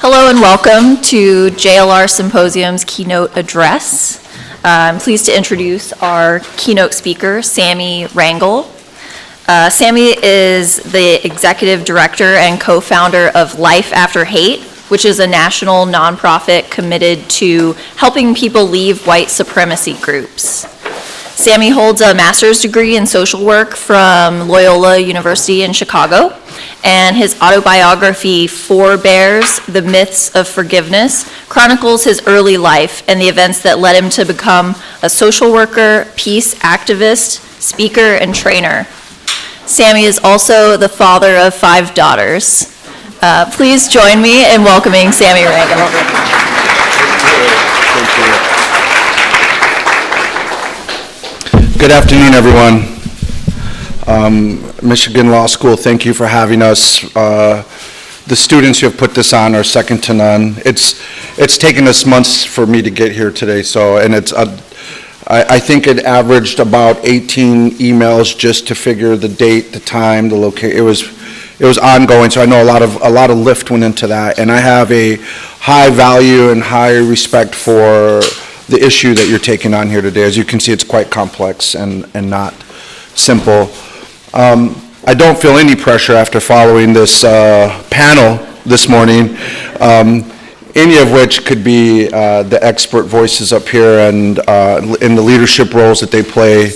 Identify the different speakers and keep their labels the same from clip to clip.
Speaker 1: Hello and welcome to JLR Symposium's keynote address. I'm pleased to introduce our keynote speaker, Sammy Rangel. Sammy is the executive director and co-founder of Life After Hate, which is a national nonprofit committed to helping people leave white supremacy groups. Sammy holds a master's degree in social work from Loyola University in Chicago, and his autobiography, Four Bears: The Myths of Forgiveness, chronicles his early life and the events that led him to become a social worker, peace activist, speaker, and trainer. Sammy is also the father of 5 daughters. Please join me in welcoming Sammy Rangel.
Speaker 2: Thank you. Good afternoon, everyone. Michigan Law School, thank you for having us. The students who have put this on are second to none. It's taken us months for me to get here today, and I think it averaged about 18 emails just to figure the date, the time, the location. It was ongoing, so I know a lot of lift went into that, and I have a high value and high respect for the issue that you're taking on here today. As you can see, it's quite complex and not simple. I don't feel any pressure after following this panel this morning, any of which could be the expert voices up here and in the leadership roles that they play.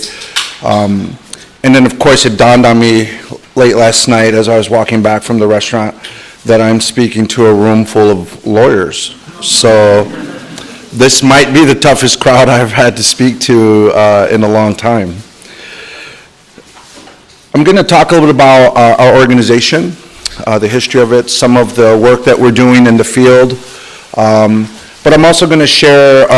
Speaker 2: And then, of course, it dawned on me late last night as I was walking back from the restaurant that I'm speaking to a room full of lawyers. So this might be the toughest crowd I've had to speak to in a long time. I'm going to talk a little bit about our organization, the history of it, some of the work that we're doing in the field, but I'm also going to share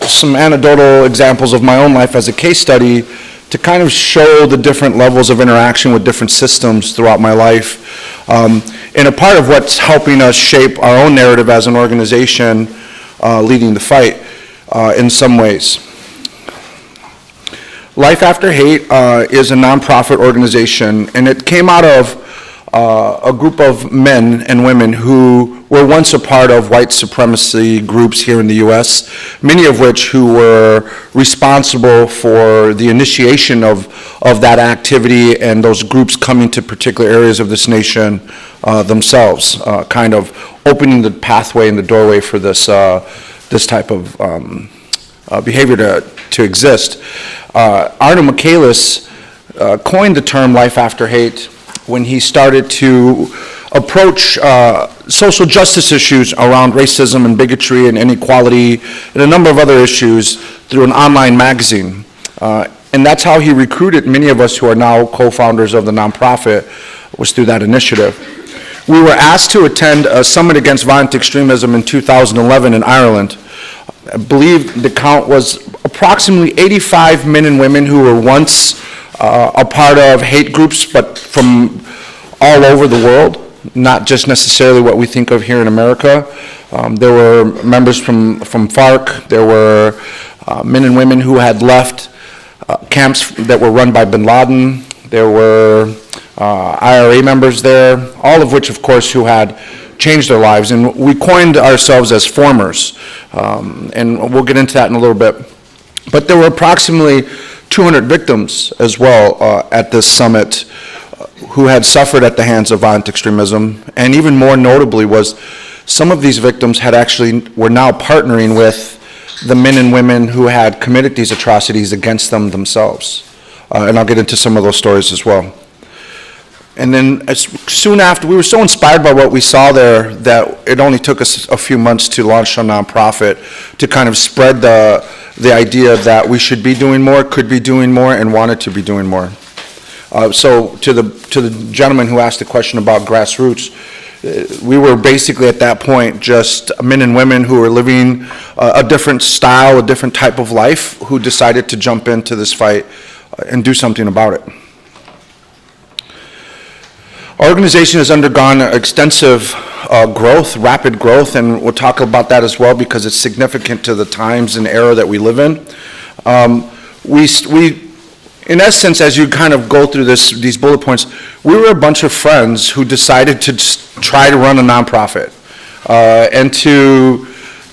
Speaker 2: some anecdotal examples of my own life as a case study to kind of show the different levels of interaction with different systems throughout my life, and a part of what's helping us shape our own narrative as an organization leading the fight in some ways. Life After Hate is a nonprofit organization, and it came out of a group of men and women who were once a part of white supremacy groups here in the U.S., many of which who were responsible for the initiation of that activity and those groups coming to particular areas of this nation themselves, kind of opening the pathway and the doorway for this type of behavior to exist. Arno Michaelis coined the term Life After Hate when he started to approach social justice issues around racism and bigotry and inequality and a number of other issues through an online magazine. And that's how he recruited many of us who are now co-founders of the nonprofit, was through that initiative. We were asked to attend a summit against violent extremism in 2011 in Ireland. I believe the count was approximately 85 men and women who were once a part of hate groups, but from all over the world, not just necessarily what we think of here in America. There were members from FARC. There were men and women who had left camps that were run by bin Laden. There were IRA members there, all of which, of course, who had changed their lives. And we coined ourselves as formers, and we'll get into that in a little bit. But there were approximately 200 victims as well at this summit who had suffered at the hands of violent extremism. And even more notably was some of these victims were now partnering with the men and women who had committed these atrocities against them themselves. And I'll get into some of those stories as well. And then soon after, we were so inspired by what we saw there that it only took us a few months to launch a nonprofit to kind of spread the idea that we should be doing more, could be doing more, and wanted to be doing more. So to the gentleman who asked the question about grassroots, we were basically at that point just men and women who were living a different style, a different type of life, who decided to jump into this fight and do something about it. Our organization has undergone extensive growth, rapid growth, and we'll talk about that as well because it's significant to the times and era that we live in. In essence, as you kind of go through these bullet points, we were a bunch of friends who decided to just try to run a nonprofit. And to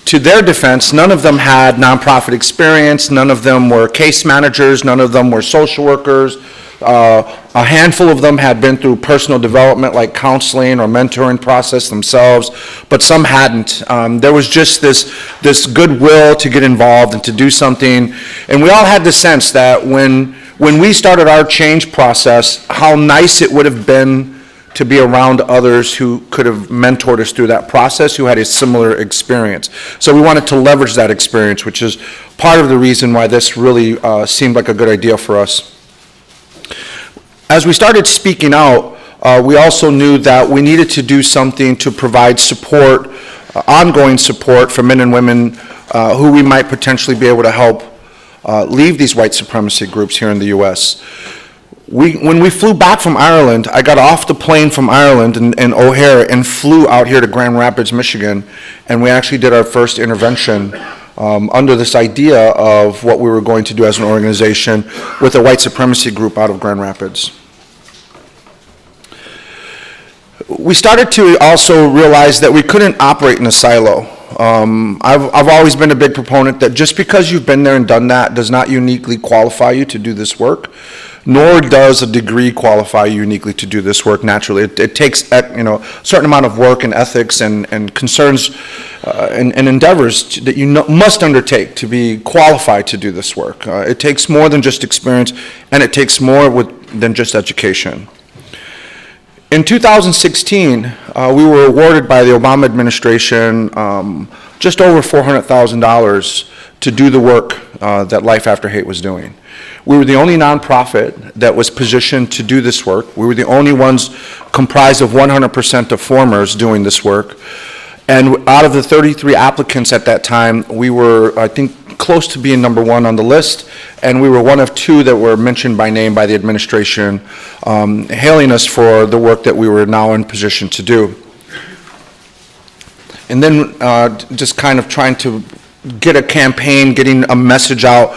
Speaker 2: their defense, none of them had nonprofit experience, none of them were case managers, none of them were social workers. A handful of them had been through personal development like counseling or mentoring process themselves, but some hadn't. There was just this goodwill to get involved and to do something. And we all had the sense that when we started our change process, how nice it would have been to be around others who could have mentored us through that process, who had a similar experience. So we wanted to leverage that experience, which is part of the reason why this really seemed like a good idea for us. As we started speaking out, we also knew that we needed to do something to provide support, ongoing support for men and women who we might potentially be able to help leave these white supremacy groups here in the U.S. When we flew back from Ireland, I got off the plane from Ireland in O'Hare and flew out here to Grand Rapids, Michigan, and we actually did our first intervention under this idea of what we were going to do as an organization with a white supremacy group out of Grand Rapids. We started to also realize that we couldn't operate in a silo. I've always been a big proponent that just because you've been there and done that does not uniquely qualify you to do this work, nor does a degree qualify you uniquely to do this work naturally. It takes a certain amount of work and ethics and concerns and endeavors that you must undertake to be qualified to do this work. It takes more than just experience, and it takes more than just education. In 2016, we were awarded by the Obama administration just over $400,000 to do the work that Life After Hate was doing. We were the only nonprofit that was positioned to do this work. We were the only ones comprised of 100% of formers doing this work. And out of the 33 applicants at that time, we were, I think, close to being number one on the list, and we were one of two that were mentioned by name by the administration, hailing us for the work that we were now in position to do. And then just kind of trying to get a campaign, getting a message out,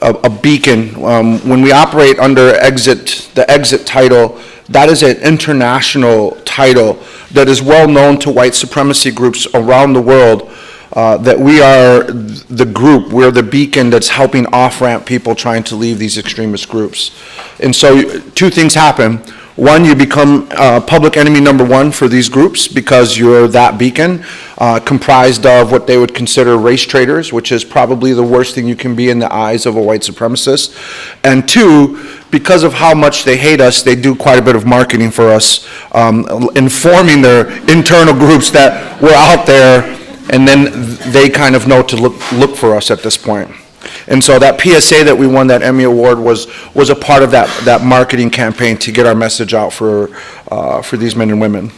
Speaker 2: a beacon. When we operate under the exit title, that is an international title that is well known to white supremacy groups around the world, that we are the group, we're the beacon that's helping off-ramp people trying to leave these extremist groups. And so two things happen. One, you become public enemy number one for these groups because you're that beacon, comprised of what they would consider race traitors, which is probably the worst thing you can be in the eyes of a white supremacist. And two, because of how much they hate us, they do quite a bit of marketing for us, informing their internal groups that we're out there, and then they kind of know to look for us at this point. And so that PSA that we won, that Emmy Award, was a part of that marketing campaign to get our message out for these men and women.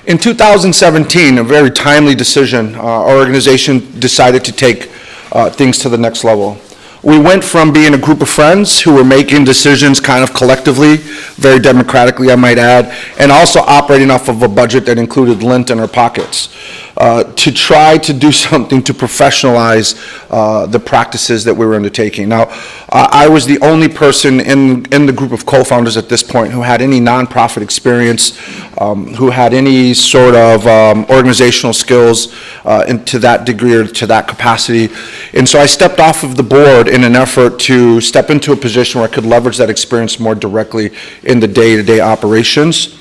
Speaker 2: In 2017, a very timely decision, our organization decided to take things to the next level. We went from being a group of friends who were making decisions kind of collectively, very democratically, I might add, and also operating off of a budget that included lint in our pockets, to try to do something to professionalize the practices that we were undertaking. Now, I was the only person in the group of co-founders at this point who had any nonprofit experience, who had any sort of organizational skills to that degree or to that capacity. And so I stepped off of the board in an effort to step into a position where I could leverage that experience more directly in the day-to-day operations.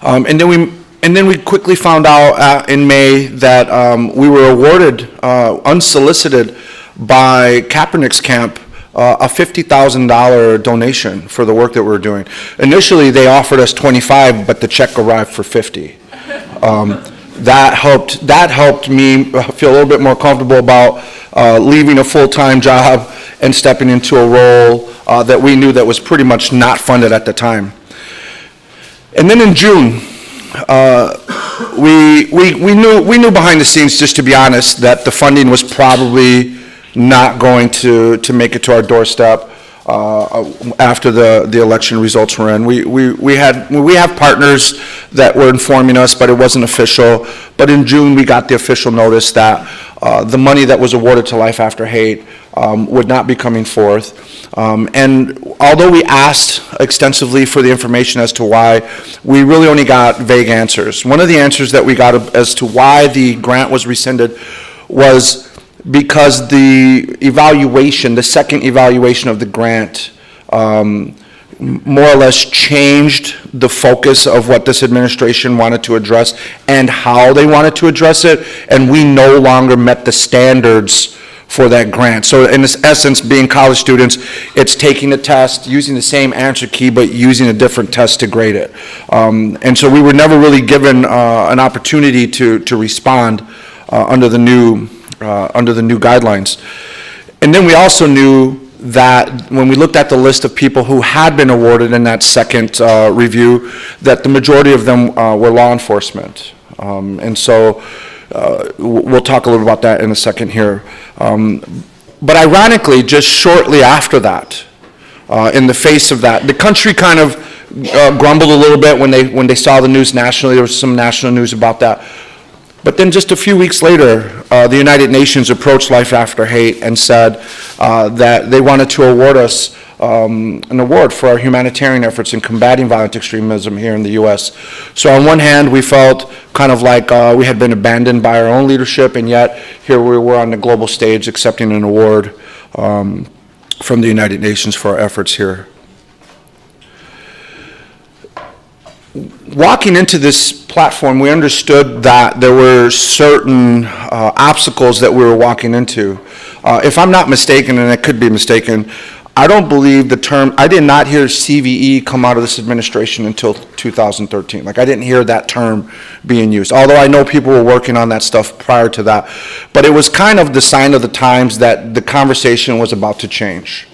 Speaker 2: And then we quickly found out in May that we were awarded, unsolicited, by Kaepernick's camp, a $50,000 donation for the work that we were doing. Initially, they offered us $25,000, but the check arrived for $50,000. That helped me feel a little bit more comfortable about leaving a full-time job and stepping into a role that we knew that was pretty much not funded at the time. And then in June, we knew behind the scenes, just to be honest, that the funding was probably not going to make it to our doorstep after the election results were in. We have partners that were informing us, but it wasn't official. But in June, we got the official notice that the money that was awarded to Life After Hate would not be coming forth. And although we asked extensively for the information as to why, we really only got vague answers. One of the answers that we got as to why the grant was rescinded was because the evaluation, the second evaluation of the grant, more or less changed the focus of what this administration wanted to address and how they wanted to address it, and we no longer met the standards for that grant. So in this essence, being college students, it's taking the test, using the same answer key, but using a different test to grade it. And so we were never really given an opportunity to respond under the new guidelines. And then we also knew that when we looked at the list of people who had been awarded in that second review, that the majority of them were law enforcement. And so we'll talk a little about that in a second here. But ironically, just shortly after that, in the face of that, the country kind of grumbled a little bit when they saw the news nationally. There was some national news about that. But then just a few weeks later, the United Nations approached Life After Hate and said that they wanted to award us an award for our humanitarian efforts in combating violent extremism here in the U.S. So on one hand, we felt kind of like we had been abandoned by our own leadership, and yet here we were on the global stage accepting an award from the United Nations for our efforts here. Walking into this platform, we understood that there were certain obstacles that we were walking into. If I'm not mistaken, and I could be mistaken, I don't believe the term, I did not hear CVE come out of this administration until 2013. Like, I didn't hear that term being used, although I know people were working on that stuff prior to that. But it was kind of the sign of the times that the conversation was about to change.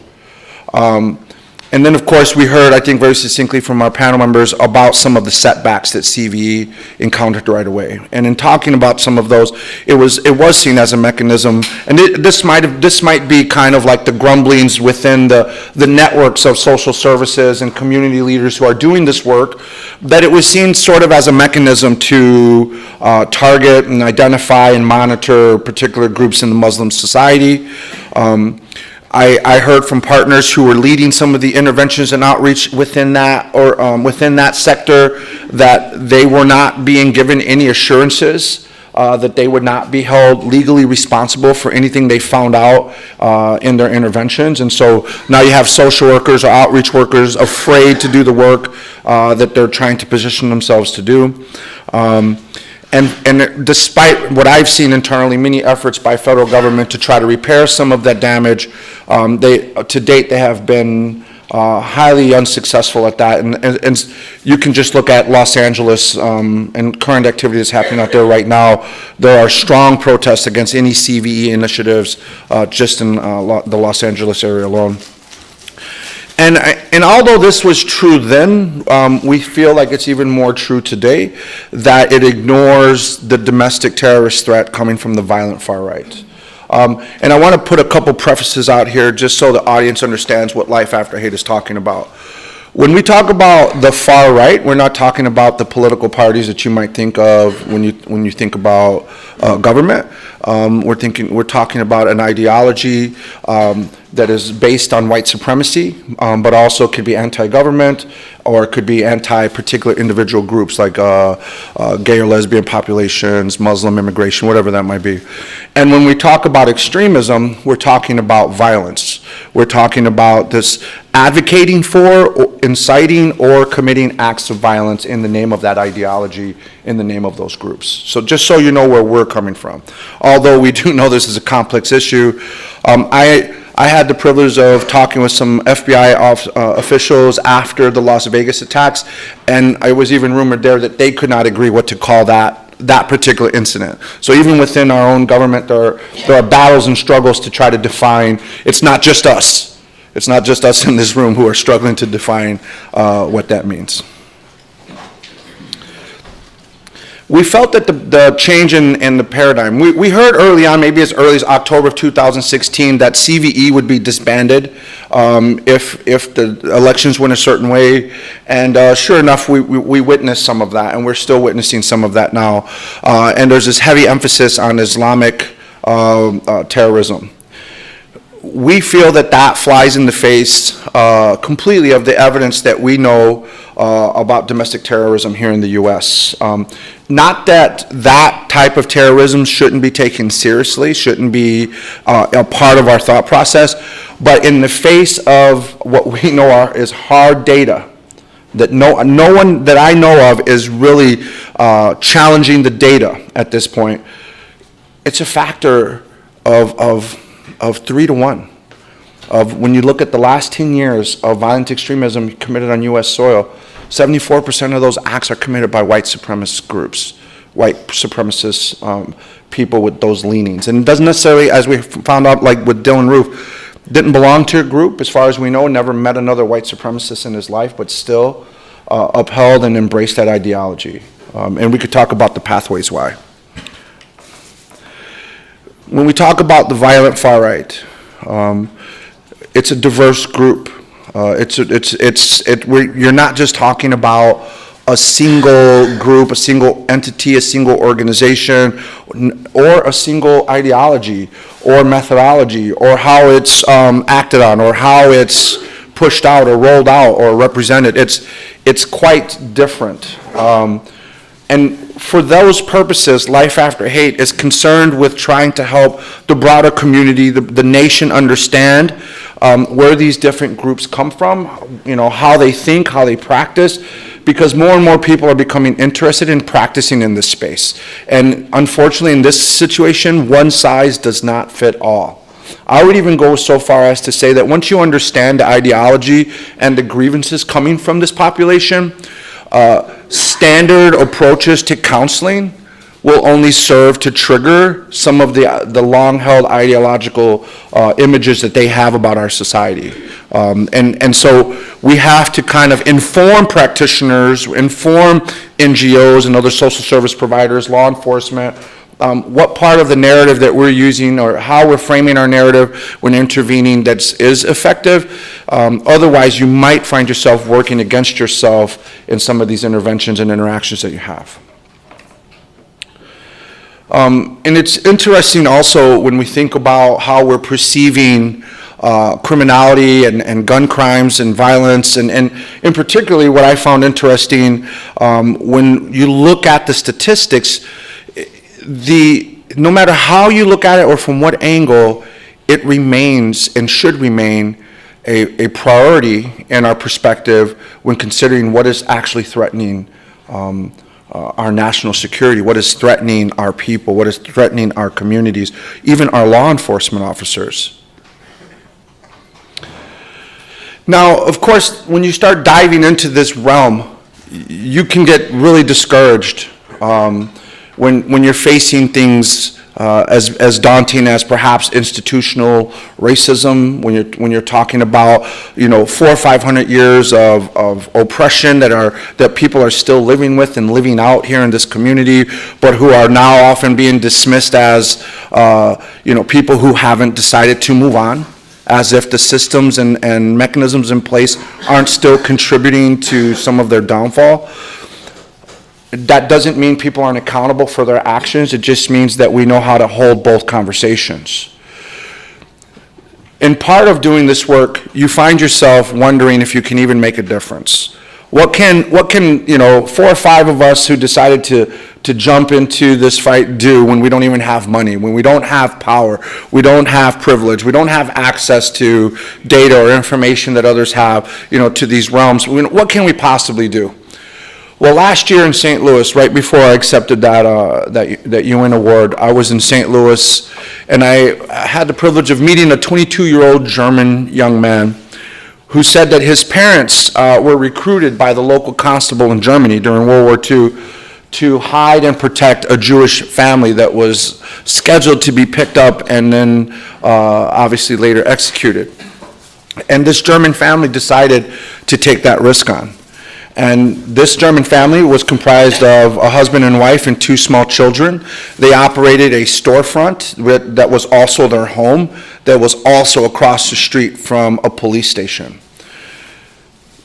Speaker 2: And then, of course, we heard, I think, very succinctly from our panel members about some of the setbacks that CVE encountered right away. And in talking about some of those, it was seen as a mechanism, and this might be kind of like the grumblings within the networks of social services and community leaders who are doing this work, that it was seen sort of as a mechanism to target and identify and monitor particular groups in the Muslim society. I heard from partners who were leading some of the interventions and outreach within that, or within that sector, that they were not being given any assurances that they would not be held legally responsible for anything they found out in their interventions. And so now you have social workers or outreach workers afraid to do the work that they're trying to position themselves to do. And despite what I've seen internally, many efforts by federal government to try to repair some of that damage, to date they have been highly unsuccessful at that. And you can just look at Los Angeles and current activities happening out there right now. There are strong protests against any CVE initiatives just in the Los Angeles area alone. And although this was true then, we feel like it's even more true today, that it ignores the domestic terrorist threat coming from the violent far right. And I want to put a couple prefaces out here just so the audience understands what Life After Hate is talking about. When we talk about the far right, we're not talking about the political parties that you might think of when you think about government. We're talking about an ideology that is based on white supremacy, but also could be anti-government, or it could be anti-particular individual groups like gay or lesbian populations, Muslim immigration, whatever that might be. And when we talk about extremism, we're talking about violence. We're talking about this advocating for, or inciting, or committing acts of violence in the name of that ideology, in the name of those groups. So just so you know where we're coming from. Although we do know this is a complex issue, I had the privilege of talking with some FBI officials after the Las Vegas attacks, and it was even rumored there that they could not agree what to call that particular incident. So even within our own government, there are battles and struggles to try to define. It's not just us. It's not just us in this room who are struggling to define what that means. We felt that the change in the paradigm, we heard early on, maybe as early as October of 2016, that CVE would be disbanded if the elections went a certain way. And sure enough, we witnessed some of that, and we're still witnessing some of that now. And there's this heavy emphasis on Islamic terrorism. we feel that that flies in the face completely of the evidence that we know about domestic terrorism here in the U.S. Not that that type of terrorism shouldn't be taken seriously, shouldn't be a part of our thought process, but in the face of what we know is hard data, that no one that I know of is really challenging the data at this point, it's a factor of 3 to 1. Of when you look at the last 10 years of violent extremism committed on U.S. soil, 74% of those acts are committed by white supremacist groups, white supremacist people with those leanings. And it doesn't necessarily, as we found out, like with Dylan Roof, didn't belong to a group, as far as we know, never met another white supremacist in his life, but still upheld and embraced that ideology. And we could talk about the pathways why. When we talk about the violent far right, it's a diverse group. You're not just talking about a single group, a single entity, a single organization, or a single ideology or methodology, or how it's acted on, or how it's pushed out or rolled out or represented. It's quite different. And for those purposes, Life After Hate is concerned with trying to help the broader community, the nation understand where these different groups come from, how they think, how they practice, because more and more people are becoming interested in practicing in this space. And unfortunately, in this situation, one size does not fit all. I would even go so far as to say that once you understand the ideology and the grievances coming from this population, standard approaches to counseling will only serve to trigger some of the long-held ideological images that they have about our society. And so we have to kind of inform practitioners, inform NGOs and other social service providers, law enforcement, what part of the narrative that we're using or how we're framing our narrative when intervening that is effective. Otherwise, you might find yourself working against yourself in some of these interventions and interactions that you have. And it's interesting also when we think about how we're perceiving criminality and gun crimes and violence, and in particularly what I found interesting when you look at the statistics, no matter how you look at it or from what angle, it remains and should remain a priority in our perspective when considering what is actually threatening our national security, what is threatening our people, what is threatening our communities, even our law enforcement officers. Now, of course, when you start diving into this realm, you can get really discouraged when you're facing things as daunting as perhaps institutional racism, when you're talking about 400 or 500 years of oppression that people are still living with and living out here in this community, but who are now often being dismissed as people who haven't decided to move on, as if the systems and mechanisms in place aren't still contributing to some of their downfall. That doesn't mean people aren't accountable for their actions. It just means that we know how to hold both conversations. In part of doing this work, you find yourself wondering if you can even make a difference. What can 4 or 5 of us who decided to jump into this fight do when we don't even have money, when we don't have power, we don't have privilege, we don't have access to data or information that others have, to these realms? What can we possibly do? Well, last year in St. Louis, right before I accepted that UN award, I was in St. Louis, and I had the privilege of meeting a 22-year-old German young man who said that his parents were recruited by the local constable in Germany during World War II to hide and protect a Jewish family that was scheduled to be picked up and then obviously later executed. And this German family decided to take that risk on. And this German family was comprised of a husband and wife and 2 small children. They operated a storefront that was also their home, that was also across the street from a police station.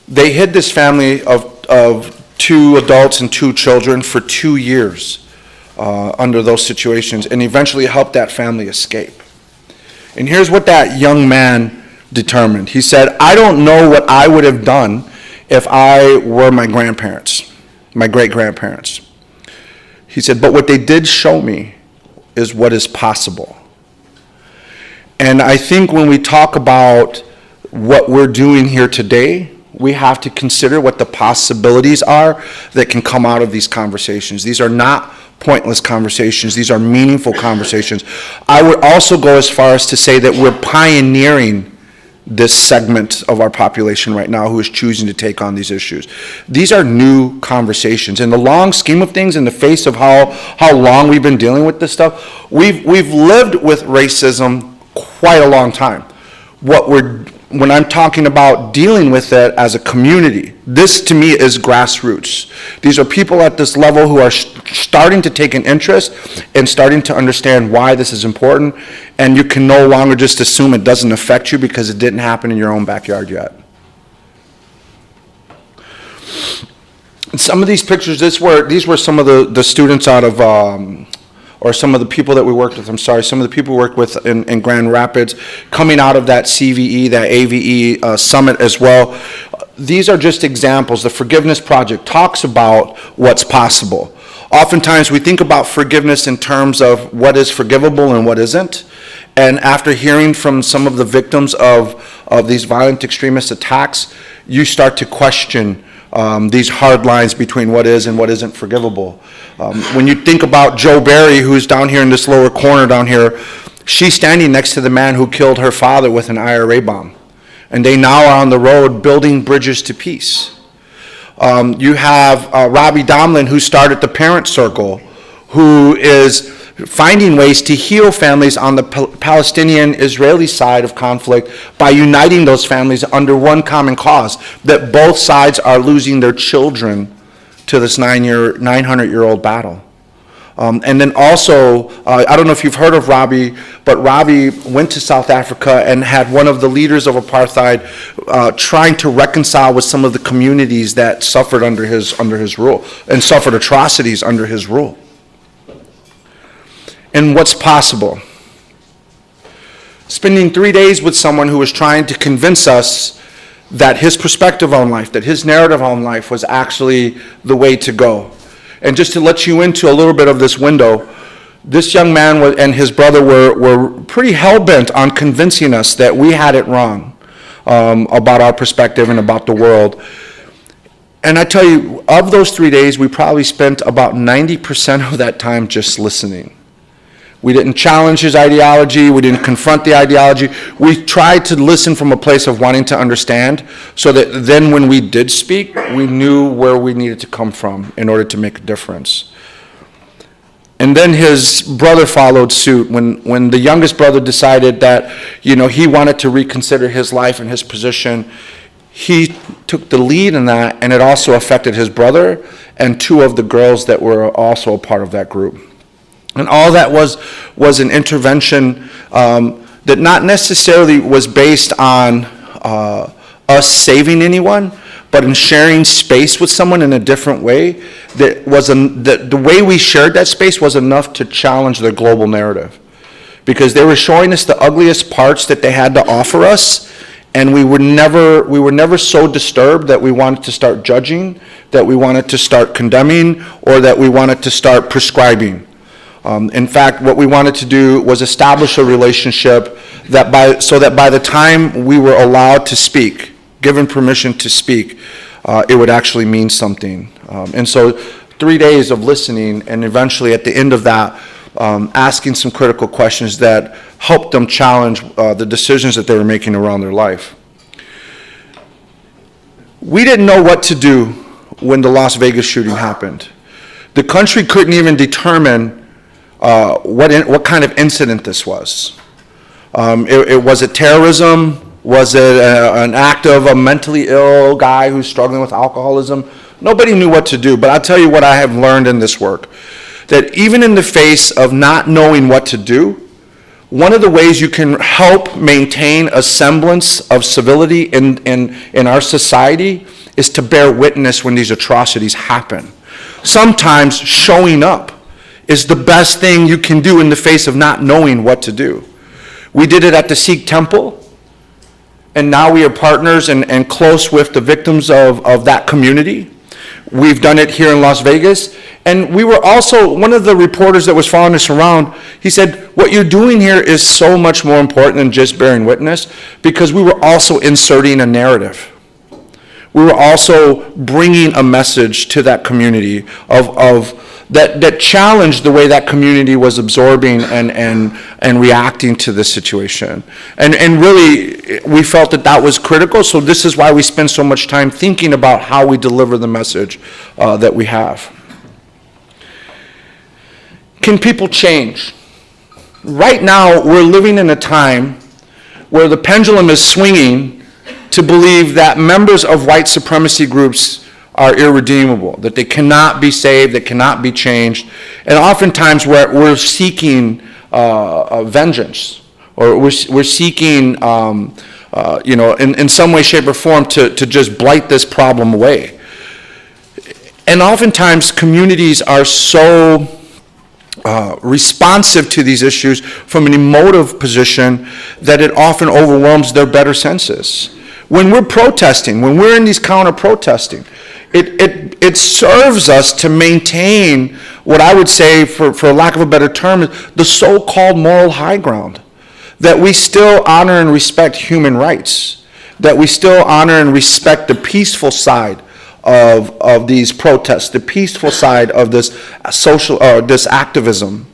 Speaker 2: They hid this family of 2 adults and 2 children for 2 years under those situations, and eventually helped that family escape. And here's what that young man determined. He said, I don't know what I would have done if I were my grandparents, my great-grandparents. He said, but what they did show me is what is possible. And I think when we talk about what we're doing here today, we have to consider what the possibilities are that can come out of these conversations. These are not pointless conversations. These are meaningful conversations. I would also go as far as to say that we're pioneering this segment of our population right now who is choosing to take on these issues. These are new conversations. In the long scheme of things, in the face of how long we've been dealing with this stuff, we've lived with racism quite a long time. When I'm talking about dealing with it as a community, this to me is grassroots. These are people at this level who are starting to take an interest and starting to understand why this is important, and you can no longer just assume it doesn't affect you because it didn't happen in your own backyard yet. And some of these pictures, these were some of the students out of or some of the people that we worked with, some of the people we worked with in Grand Rapids, coming out of that CVE, that AVE summit as well. These are just examples. The Forgiveness Project talks about what's possible. Oftentimes we think about forgiveness in terms of what is forgivable and what isn't. And after hearing from some of the victims of these violent extremist attacks, you start to question these hard lines between what is and what isn't forgivable. When you think about Joe Berry, who's down here in this lower corner down here, she's standing next to the man who killed her father with an IRA bomb. And they now are on the road building bridges to peace. You have Robbie Domlin, who started the Parent Circle, who is finding ways to heal families on the Palestinian-Israeli side of conflict by uniting those families under one common cause, that both sides are losing their children to this 900-year-old battle. And then also, I don't know if you've heard of Robbie, but Robbie went to South Africa and had one of the leaders of apartheid trying to reconcile with some of the communities that suffered under his rule and suffered atrocities under his rule. And what's possible? Spending 3 days with someone who was trying to convince us that his perspective on life, that his narrative on life was actually the way to go. And just to let you into a little bit of this window, this young man and his brother were pretty hell-bent on convincing us that we had it wrong about our perspective and about the world. And I tell you, of those 3 days, we probably spent about 90% of that time just listening. We didn't challenge his ideology. We didn't confront the ideology. We tried to listen from a place of wanting to understand, so that then when we did speak, we knew where we needed to come from in order to make a difference. And then his brother followed suit. When the youngest brother decided that, he wanted to reconsider his life and his position, he took the lead in that, and it also affected his brother and two of the girls that were also a part of that group. And all that was an intervention that not necessarily was based on us saving anyone, but in sharing space with someone in a different way. The way we shared that space was enough to challenge their global narrative, because they were showing us the ugliest parts that they had to offer us, and we were never so disturbed that we wanted to start judging, that we wanted to start condemning, or that we wanted to start prescribing. In fact, what we wanted to do was establish a relationship so that by the time we were allowed to speak, given permission to speak, it would actually mean something. And so 3 days of listening, and eventually at the end of that, asking some critical questions that helped them challenge the decisions that they were making around their life. We didn't know what to do when the Las Vegas shooting happened. The country couldn't even determine what kind of incident this was. Was it terrorism? Was it an act of a mentally ill guy who's struggling with alcoholism? Nobody knew what to do, but I'll tell you what I have learned in this work, that even in the face of not knowing what to do, one of the ways you can help maintain a semblance of civility in our society is to bear witness when these atrocities happen. Sometimes showing up is the best thing you can do in the face of not knowing what to do. We did it at the Sikh temple, and now we are partners and close with the victims of that community. We've done it here in Las Vegas. And we were also, one of the reporters that was following us around, he said, what you're doing here is so much more important than just bearing witness, because we were also inserting a narrative. We were also bringing a message to that community that challenged the way that community was absorbing and reacting to the situation. And really, we felt that was critical, so this is why we spend so much time thinking about how we deliver the message that we have. Can people change? Right now, we're living in a time where the pendulum is swinging to believe that members of white supremacy groups are irredeemable, that they cannot be saved, that cannot be changed. And oftentimes we're seeking vengeance, or we're seeking, in some way, shape, or form to just blight this problem away. And oftentimes communities are so responsive to these issues from an emotive position that it often overwhelms their better senses. When we're protesting, when we're in these counter-protesting, it serves us to maintain what I would say, for lack of a better term, the so-called moral high ground, that we still honor and respect human rights, that we still honor and respect the peaceful side of these protests, the peaceful side of this this activism,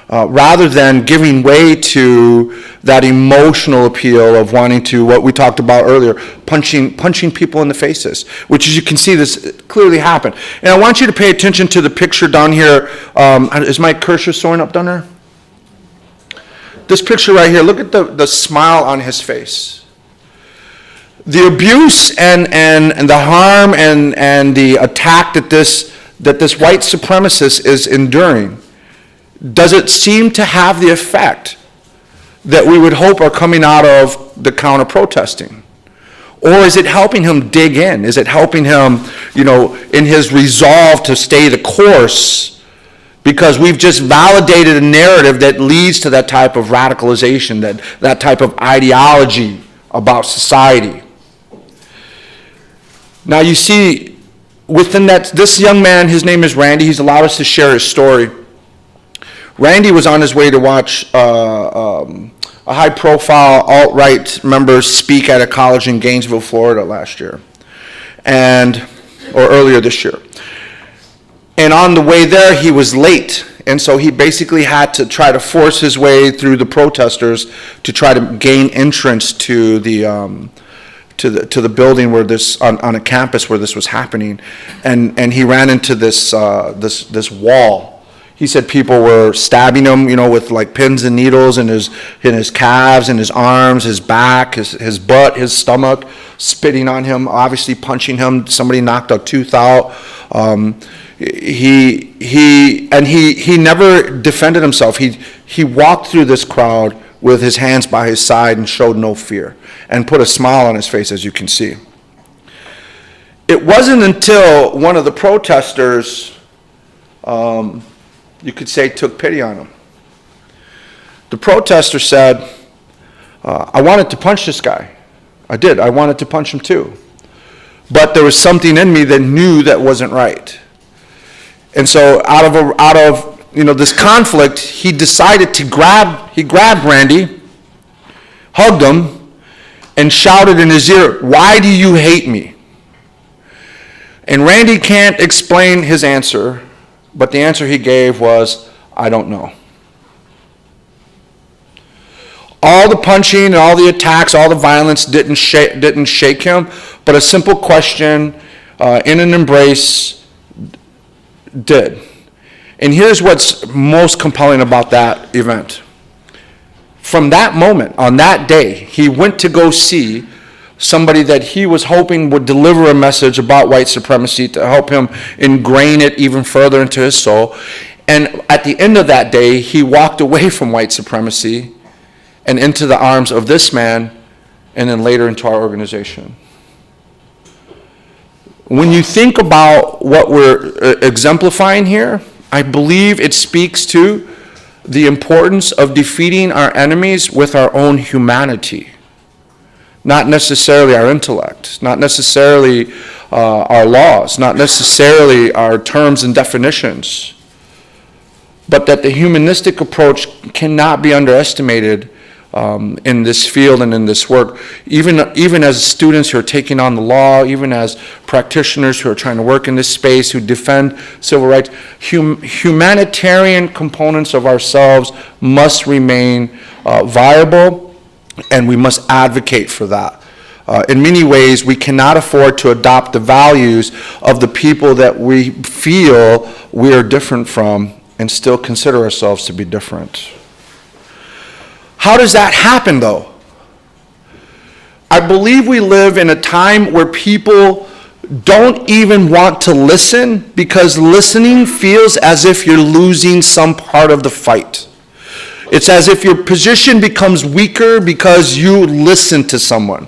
Speaker 2: rather than giving way to that emotional appeal of wanting to, what we talked about earlier, punching people in the faces, which, as you can see, this clearly happened. And I want you to pay attention to the picture down here. Is my cursor showing up down there? This picture right here, look at the smile on his face. The abuse and the harm and the attack that this white supremacist is enduring, does it seem to have the effect that we would hope are coming out of the counter-protesting? Or is it helping him dig in? Is it helping him, in his resolve to stay the course? Because we've just validated a narrative that leads to that type of radicalization, that type of ideology about society. Now you see, within this young man, his name is Randy, he's allowed us to share his story. Randy was on his way to watch a high-profile alt-right member speak at a college in Gainesville, Florida last year, or earlier this year. And on the way there, he was late, and so he basically had to try to force his way through the protesters to try to gain entrance to the building where on a campus where this was happening, and he ran into this wall. He said people were stabbing him, with like pins and needles in his calves, in his arms, his back, his butt, his stomach, spitting on him, obviously punching him. Somebody knocked a tooth out. He never defended himself. He walked through this crowd with his hands by his side and showed no fear and put a smile on his face, as you can see. It wasn't until one of the protesters, you could say, took pity on him. The protester said, I wanted to punch this guy. I did. I wanted to punch him too. But there was something in me that knew that wasn't right. And so out of this conflict, he decided to grabbed Randy, hugged him, and shouted in his ear, "Why do you hate me?" And Randy can't explain his answer, but the answer he gave was, "I don't know." All the punching and all the attacks, all the violence didn't shake him, but a simple question in an embrace did. And here's what's most compelling about that event. From that moment, on that day, he went to go see somebody that he was hoping would deliver a message about white supremacy to help him ingrain it even further into his soul. And at the end of that day, he walked away from white supremacy and into the arms of this man, and then later into our organization. When you think about what we're exemplifying here, I believe it speaks to the importance of defeating our enemies with our own humanity. Not necessarily our intellect, not necessarily our laws, not necessarily our terms and definitions, but that the humanistic approach cannot be underestimated in this field and in this work. Even as students who are taking on the law, even as practitioners who are trying to work in this space, who defend civil rights, humanitarian components of ourselves must remain viable, and we must advocate for that. In many ways, we cannot afford to adopt the values of the people that we feel we are different from and still consider ourselves to be different. How does that happen, though? I believe we live in a time where people don't even want to listen because listening feels as if you're losing some part of the fight. It's as if your position becomes weaker because you listen to someone.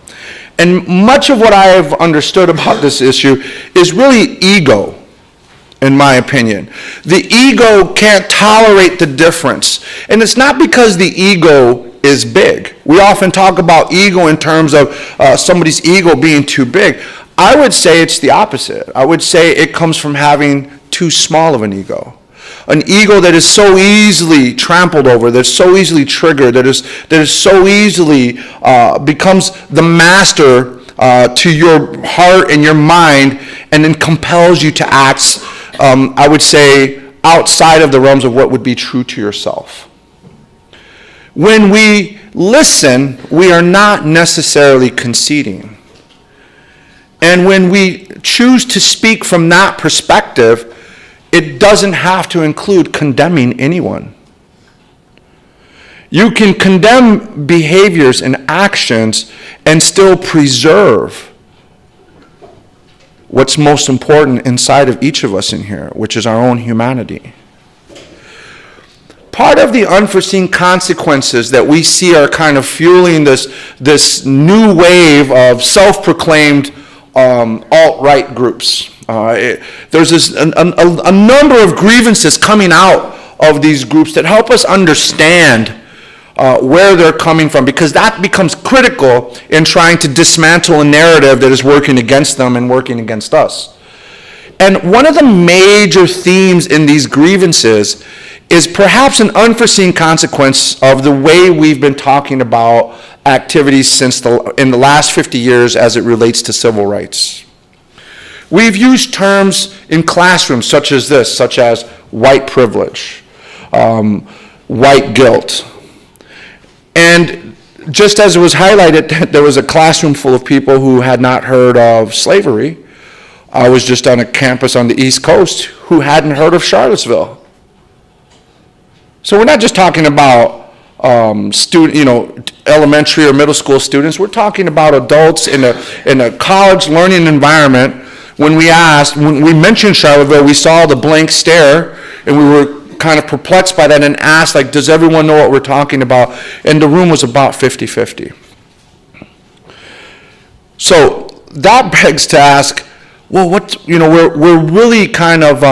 Speaker 2: And much of what I have understood about this issue is really ego, in my opinion. The ego can't tolerate the difference. And it's not because the ego is big. We often talk about ego in terms of somebody's ego being too big. I would say it's the opposite. I would say it comes from having too small of an ego. An ego that is so easily trampled over, that's so easily triggered, that is so easily becomes the master to your heart and your mind, and then compels you to act, I would say, outside of the realms of what would be true to yourself. When we listen, we are not necessarily conceding. And when we choose to speak from that perspective, it doesn't have to include condemning anyone. You can condemn behaviors and actions and still preserve what's most important inside of each of us in here, which is our own humanity. Part of the unforeseen consequences that we see are kind of fueling this new wave of self-proclaimed alt-right groups. There's a number of grievances coming out of these groups that help us understand where they're coming from, because that becomes critical in trying to dismantle a narrative that is working against them and working against us. And one of the major themes in these grievances is perhaps an unforeseen consequence of the way we've been talking about activities in the last 50 years as it relates to civil rights. We've used terms in classrooms such as this, such as white privilege, white guilt. And just as it was highlighted, there was a classroom full of people who had not heard of slavery. I was just on a campus on the East Coast who hadn't heard of Charlottesville. So we're not just talking about elementary or middle school students. We're talking about adults in a college learning environment. When we mentioned Charlottesville, we saw the blank stare, and we were kind of perplexed by that and asked, like, does everyone know what we're talking about? And the room was about 50-50. So that begs to ask, well, we're really kind of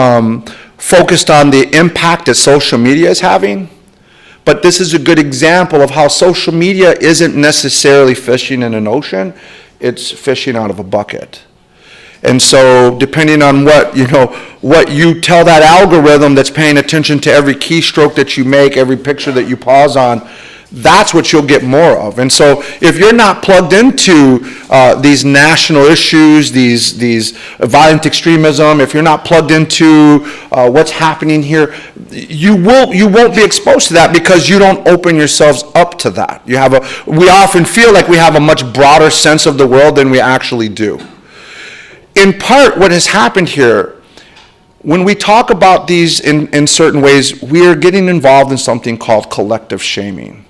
Speaker 2: focused on the impact that social media is having, but this is a good example of how social media isn't necessarily fishing in an ocean, it's fishing out of a bucket. And so depending on what you tell that algorithm that's paying attention to every keystroke that you make, every picture that you pause on, that's what you'll get more of. And so if you're not plugged into these national issues, these violent extremism, if you're not plugged into what's happening here, you won't be exposed to that because you don't open yourselves up to that. We often feel like we have a much broader sense of the world than we actually do. In part, what has happened here, when we talk about these in certain ways, we are getting involved in something called collective shaming.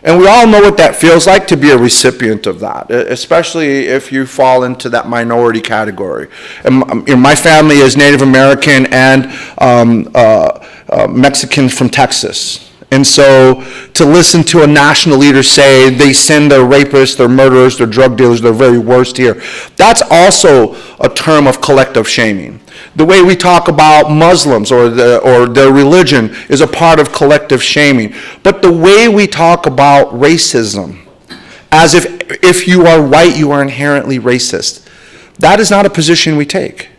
Speaker 2: And we all know what that feels like to be a recipient of that, especially if you fall into that minority category. And my family is Native American and Mexican from Texas. And so to listen to a national leader say they send their rapists, their murderers, their drug dealers, their very worst here, that's also a term of collective shaming. The way we talk about Muslims or their religion is a part of collective shaming. But the way we talk about racism, as if you are white, you are inherently racist, that is not a position we take.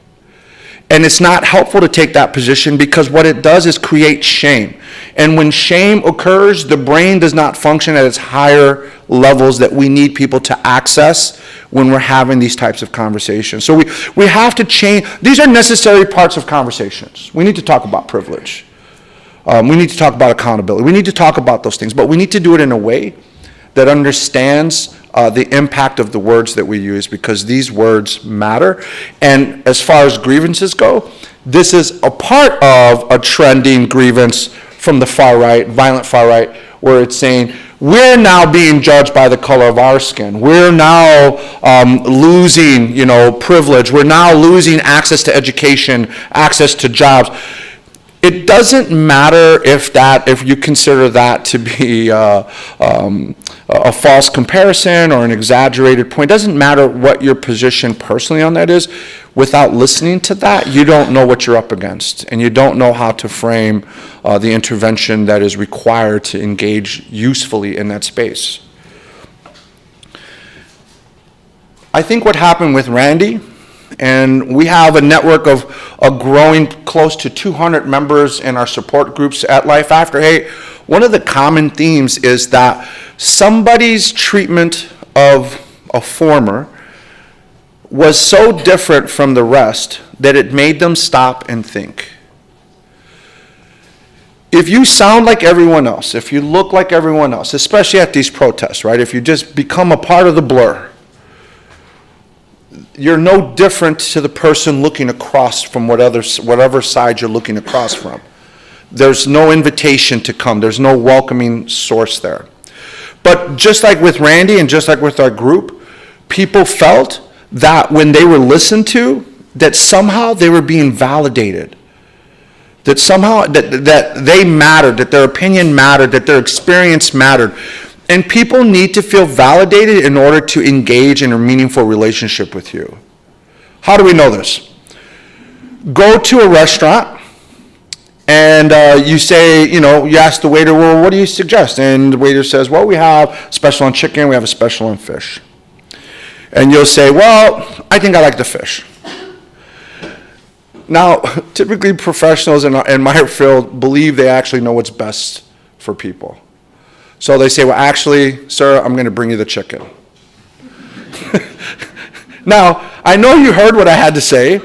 Speaker 2: And it's not helpful to take that position because what it does is create shame. And when shame occurs, the brain does not function at its higher levels that we need people to access when we're having these types of conversations. So we have to change. These are necessary parts of conversations. We need to talk about privilege. We need to talk about accountability. We need to talk about those things, but we need to do it in a way that understands the impact of the words that we use, because these words matter. And as far as grievances go, this is a part of a trending grievance from the far right, violent far right, where it's saying, we're now being judged by the color of our skin. We're now losing, privilege. We're now losing access to education, access to jobs. It doesn't matter if you consider that to be a false comparison or an exaggerated point. It doesn't matter what your position personally on that is. Without listening to that, you don't know what you're up against, and you don't know how to frame the intervention that is required to engage usefully in that space. I think what happened with Randy, and we have a network of a growing close to 200 members in our support groups at Life After Hate. One of the common themes is that somebody's treatment of a former was so different from the rest that it made them stop and think. If you sound like everyone else, if you look like everyone else, especially at these protests, right? If you just become a part of the blur, you're no different to the person looking across from whatever side you're looking across from. There's no invitation to come. There's no welcoming source there. But just like with Randy and just like with our group, people felt that when they were listened to, that somehow they were being validated. That somehow that they mattered, that their opinion mattered, that their experience mattered. And people need to feel validated in order to engage in a meaningful relationship with you. How do we know this? Go to a restaurant and you say, you ask the waiter, well, what do you suggest? And the waiter says, well, we have special on chicken, we have a special on fish. And you'll say, well, I think I like the fish. Now, typically professionals in my field believe they actually know what's best for people. So they say, well, actually, sir, I'm going to bring you the chicken. Now, I know you heard what I had to say,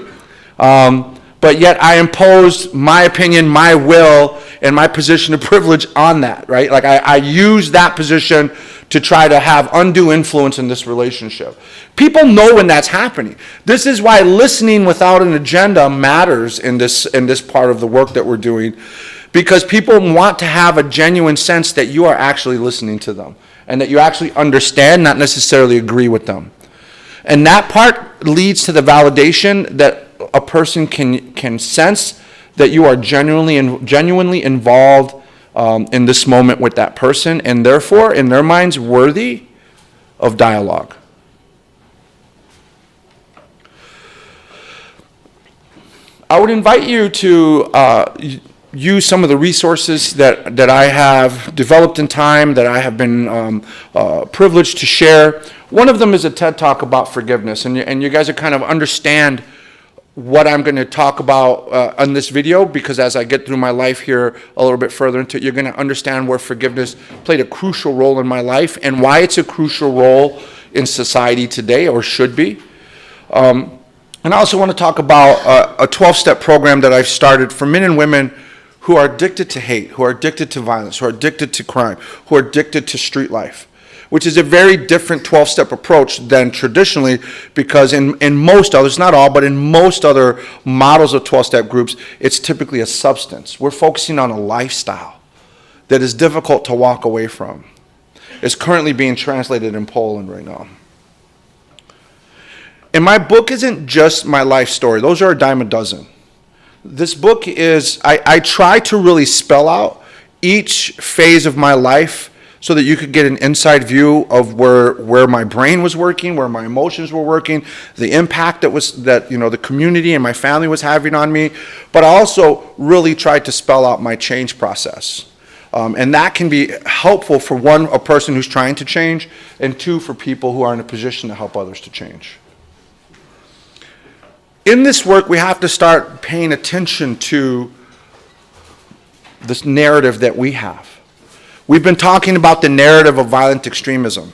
Speaker 2: but yet I imposed my opinion, my will, and my position of privilege on that, right? Like I use that position to try to have undue influence in this relationship. People know when that's happening. This is why listening without an agenda matters in this part of the work that we're doing, because people want to have a genuine sense that you are actually listening to them and that you actually understand, not necessarily agree with them. And that part leads to the validation that a person can sense that you are genuinely involved in this moment with that person, and therefore, in their minds, worthy of dialogue. I would invite you to use some of the resources that I have developed in time, that I have been privileged to share. One of them is a TED Talk about forgiveness, and you guys are kind of understand what I'm going to talk about on this video, because as I get through my life here a little bit further into it, you're going to understand where forgiveness played a crucial role in my life and why it's a crucial role in society today, or should be. And I also want to talk about a 12-step program that I've started for men and women who are addicted to hate, who are addicted to violence, who are addicted to crime, who are addicted to street life, which is a very different 12-step approach than traditionally, because in most others, not all, but in most other models of 12-step groups, it's typically a substance. We're focusing on a lifestyle that is difficult to walk away from. It's currently being translated in Poland right now. And my book isn't just my life story. Those are a dime a dozen. This book is, I try to really spell out each phase of my life so that you could get an inside view of where my brain was working, where my emotions were working, the impact that the community and my family was having on me. But I also really tried to spell out my change process. And that can be helpful for one, a person who's trying to change, and two, for people who are in a position to help others to change. In this work, we have to start paying attention to this narrative that we have. We've been talking about the narrative of violent extremism.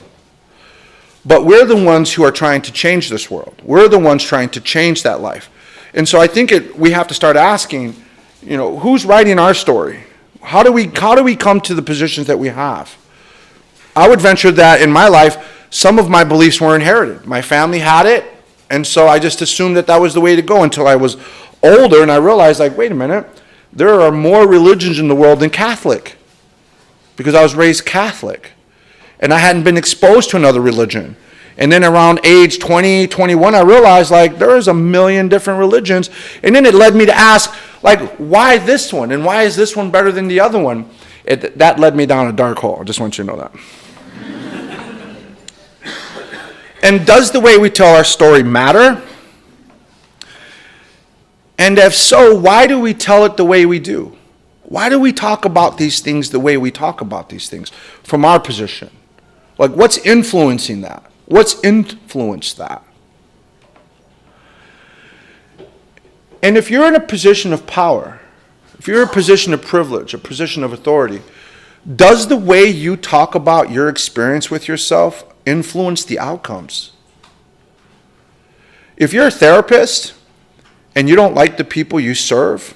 Speaker 2: But we're the ones who are trying to change this world. We're the ones trying to change that life. And so I think we have to start asking, who's writing our story? How do we come to the positions that we have? I would venture that in my life, some of my beliefs were inherited. My family had it, and so I just assumed that was the way to go until I was older, and I realized, wait a minute, there are more religions in the world than Catholic, because I was raised Catholic, and I hadn't been exposed to another religion. And then around age 20, 21, I realized, there is a million different religions, and then it led me to ask, why this one, and why is this one better than the other one? That led me down a dark hole. I just want you to know that. And does the way we tell our story matter? And if so, why do we tell it the way we do? Why do we talk about these things the way we talk about these things from our position? What's influencing that? What's influenced that? And if you're in a position of power, if you're in a position of privilege, a position of authority, does the way you talk about your experience with yourself influence the outcomes? If you're a therapist and you don't like the people you serve,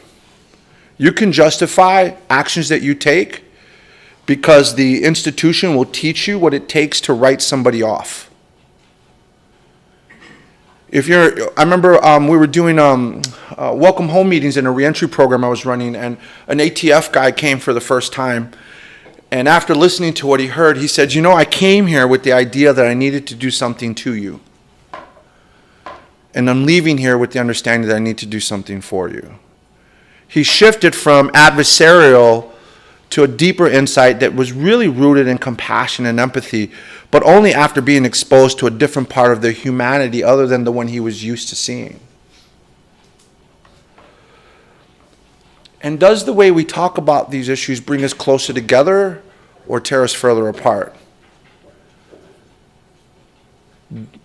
Speaker 2: you can justify actions that you take because the institution will teach you what it takes to write somebody off. I remember we were doing welcome home meetings in a reentry program I was running, and an ATF guy came for the first time. And after listening to what he heard, he said, I came here with the idea that I needed to do something to you. And I'm leaving here with the understanding that I need to do something for you. He shifted from adversarial to a deeper insight that was really rooted in compassion and empathy, but only after being exposed to a different part of their humanity other than the one he was used to seeing. And does the way we talk about these issues bring us closer together or tear us further apart?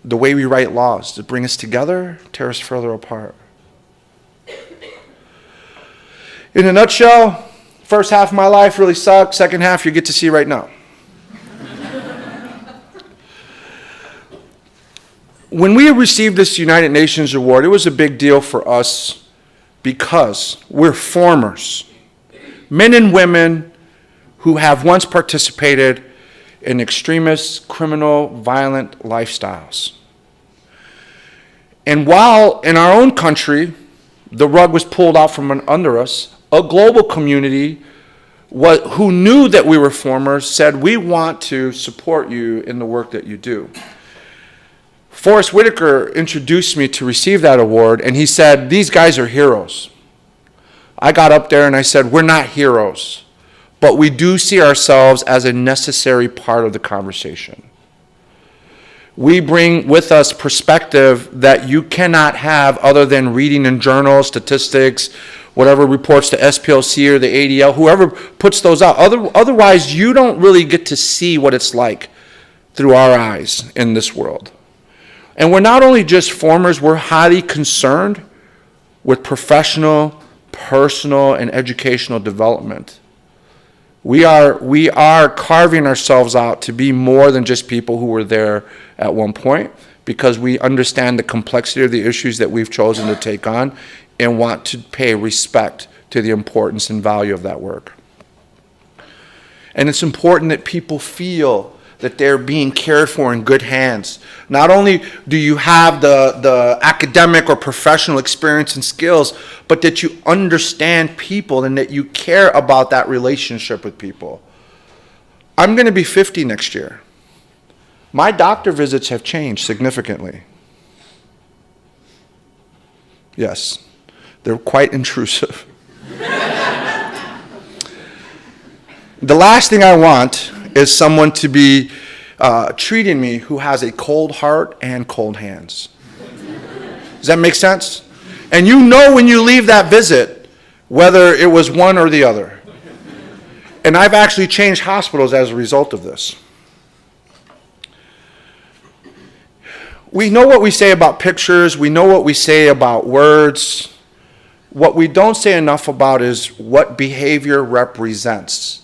Speaker 2: The way we write laws, does it bring us together, tear us further apart? In a nutshell, first half of my life really sucked. Second half, you get to see right now. When we received this United Nations award, it was a big deal for us because we're formers, men and women who have once participated in extremist, criminal, violent lifestyles. And while in our own country, the rug was pulled out from under us, a global community who knew that we were formers said, we want to support you in the work that you do. Forrest Whitaker introduced me to receive that award, and he said, these guys are heroes. I got up there and I said, we're not heroes, but we do see ourselves as a necessary part of the conversation. We bring with us perspective that you cannot have other than reading in journals, statistics, whatever reports to SPLC or the ADL, whoever puts those out. Otherwise, you don't really get to see what it's like through our eyes in this world. And we're not only just formers, we're highly concerned with professional, personal, and educational development. We are carving ourselves out to be more than just people who were there at one point, because we understand the complexity of the issues that we've chosen to take on and want to pay respect to the importance and value of that work. And it's important that people feel that they're being cared for in good hands. Not only do you have the academic or professional experience and skills, but that you understand people and that you care about that relationship with people. I'm going to be 50 next year. My doctor visits have changed significantly. Yes, they're quite intrusive. The last thing I want is someone to be treating me who has a cold heart and cold hands. Does that make sense? And you know when you leave that visit whether it was one or the other. And I've actually changed hospitals as a result of this. We know what we say about pictures. We know what we say about words. What we don't say enough about is what behavior represents.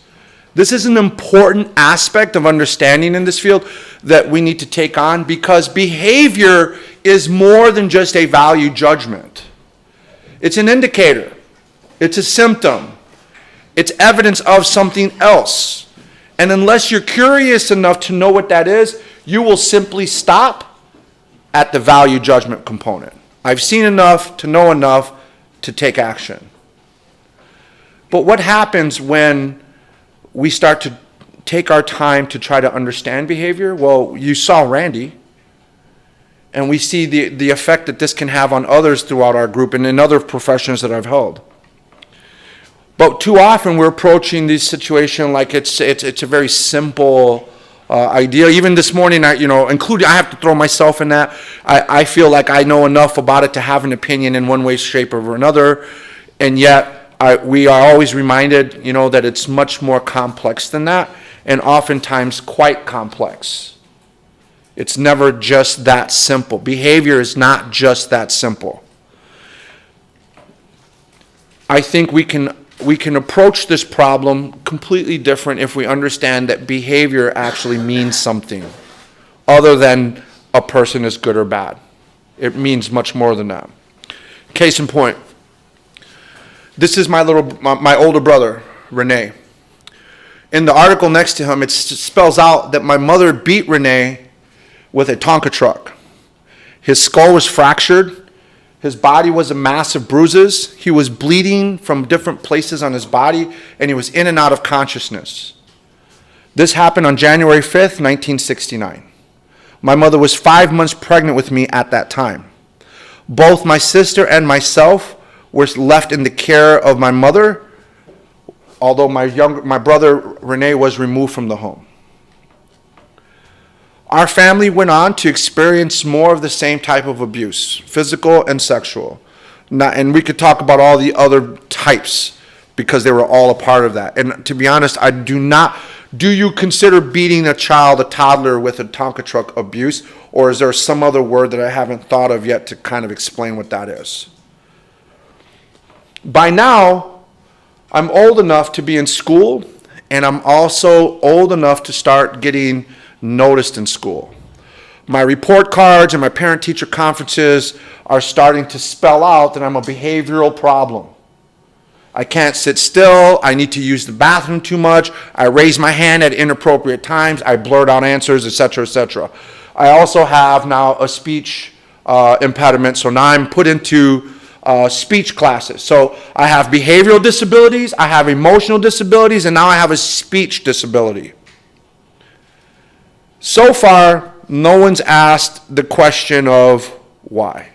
Speaker 2: This is an important aspect of understanding in this field that we need to take on, because behavior is more than just a value judgment. It's an indicator. It's a symptom. It's evidence of something else. And unless you're curious enough to know what that is, you will simply stop at the value judgment component. I've seen enough to know enough to take action. But what happens when we start to take our time to try to understand behavior? Well, you saw Randy, and we see the effect that this can have on others throughout our group and in other professions that I've held. But too often we're approaching this situation like it's a very simple idea. Even this morning, I have to throw myself in that. I feel like I know enough about it to have an opinion in one way, shape, or another, and yet we are always reminded, that it's much more complex than that, and oftentimes quite complex. It's never just that simple. Behavior is not just that simple. I think we can approach this problem completely different if we understand that behavior actually means something other than a person is good or bad. It means much more than that. Case in point, this is my older brother, Renee. In the article next to him, it spells out that my mother beat Renee with a Tonka truck. His skull was fractured. His body was a mass of bruises. He was bleeding from different places on his body, and he was in and out of consciousness. This happened on January 5th, 1969. My mother was 5 months pregnant with me at that time. Both my sister and myself were left in the care of my mother, although my brother Renee was removed from the home. Our family went on to experience more of the same type of abuse, physical and sexual. And we could talk about all the other types because they were all a part of that. And to be honest, do you consider beating a toddler with a Tonka truck abuse, or is there some other word that I haven't thought of yet to kind of explain what that is? By now, I'm old enough to be in school, and I'm also old enough to start getting noticed in school. My report cards and my parent-teacher conferences are starting to spell out that I'm a behavioral problem. I can't sit still. I need to use the bathroom too much. I raise my hand at inappropriate times. I blurt out answers, etc., etc. I also have now a speech impediment, so now I'm put into speech classes. So I have behavioral disabilities, I have emotional disabilities, and now I have a speech disability. So far, no one's asked the question of why.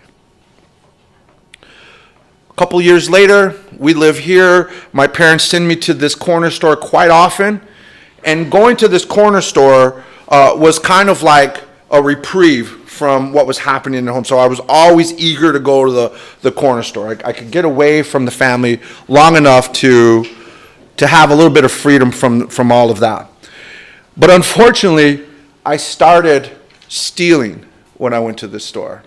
Speaker 2: A couple years later, we live here. My parents send me to this corner store quite often, and going to this corner store was kind of like a reprieve from what was happening at home. So I was always eager to go to the corner store. I could get away from the family long enough to have a little bit of freedom from all of that. But unfortunately, I started stealing when I went to the store.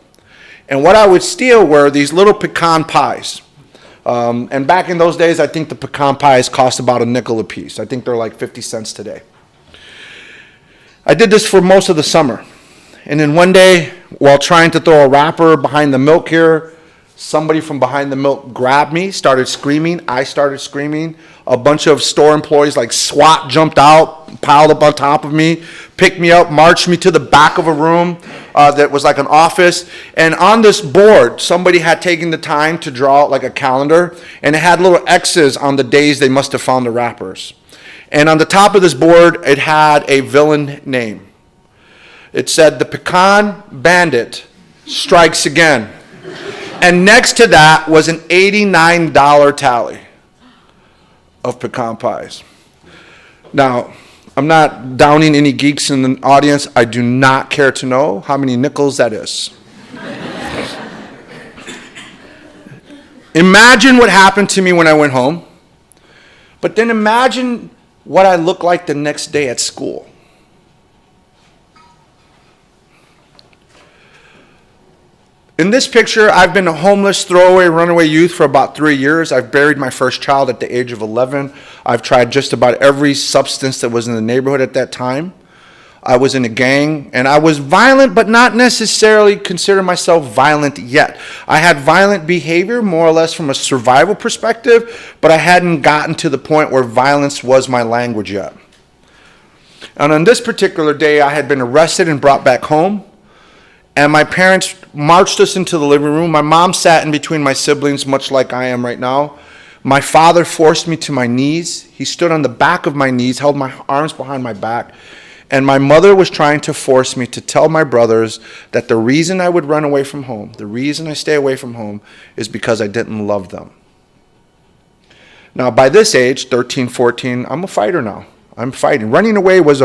Speaker 2: And what I would steal were these little pecan pies. And back in those days, I think the pecan pies cost about a nickel a piece. I think they're like 50 cents today. I did this for most of the summer. And then one day, while trying to throw a wrapper behind the milk here, somebody from behind the milk grabbed me, started screaming. I started screaming. A bunch of store employees like SWAT jumped out, piled up on top of me, picked me up, marched me to the back of a room that was like an office. And on this board, somebody had taken the time to draw out like a calendar, and it had little X's on the days they must have found the wrappers. And on the top of this board, it had a villain name. It said, "The Pecan Bandit strikes again." And next to that was an $89 tally of pecan pies. Now, I'm not downing any geeks in the audience. I do not care to know how many nickels that is. Imagine what happened to me when I went home, but then imagine what I looked like the next day at school. In this picture, I've been a homeless, throwaway, runaway youth for about 3 years. I've buried my first child at the age of 11. I've tried just about every substance that was in the neighborhood at that time. I was in a gang, and I was violent, but not necessarily consider myself violent yet. I had violent behavior, more or less from a survival perspective, but I hadn't gotten to the point where violence was my language yet. And on this particular day, I had been arrested and brought back home. And my parents marched us into the living room. My mom sat in between my siblings, much like I am right now. My father forced me to my knees. He stood on the back of my knees, held my arms behind my back. And my mother was trying to force me to tell my brothers that the reason I would run away from home, the reason I stay away from home, is because I didn't love them. Now, by this age, 13, 14, I'm a fighter now. I'm fighting. Running away was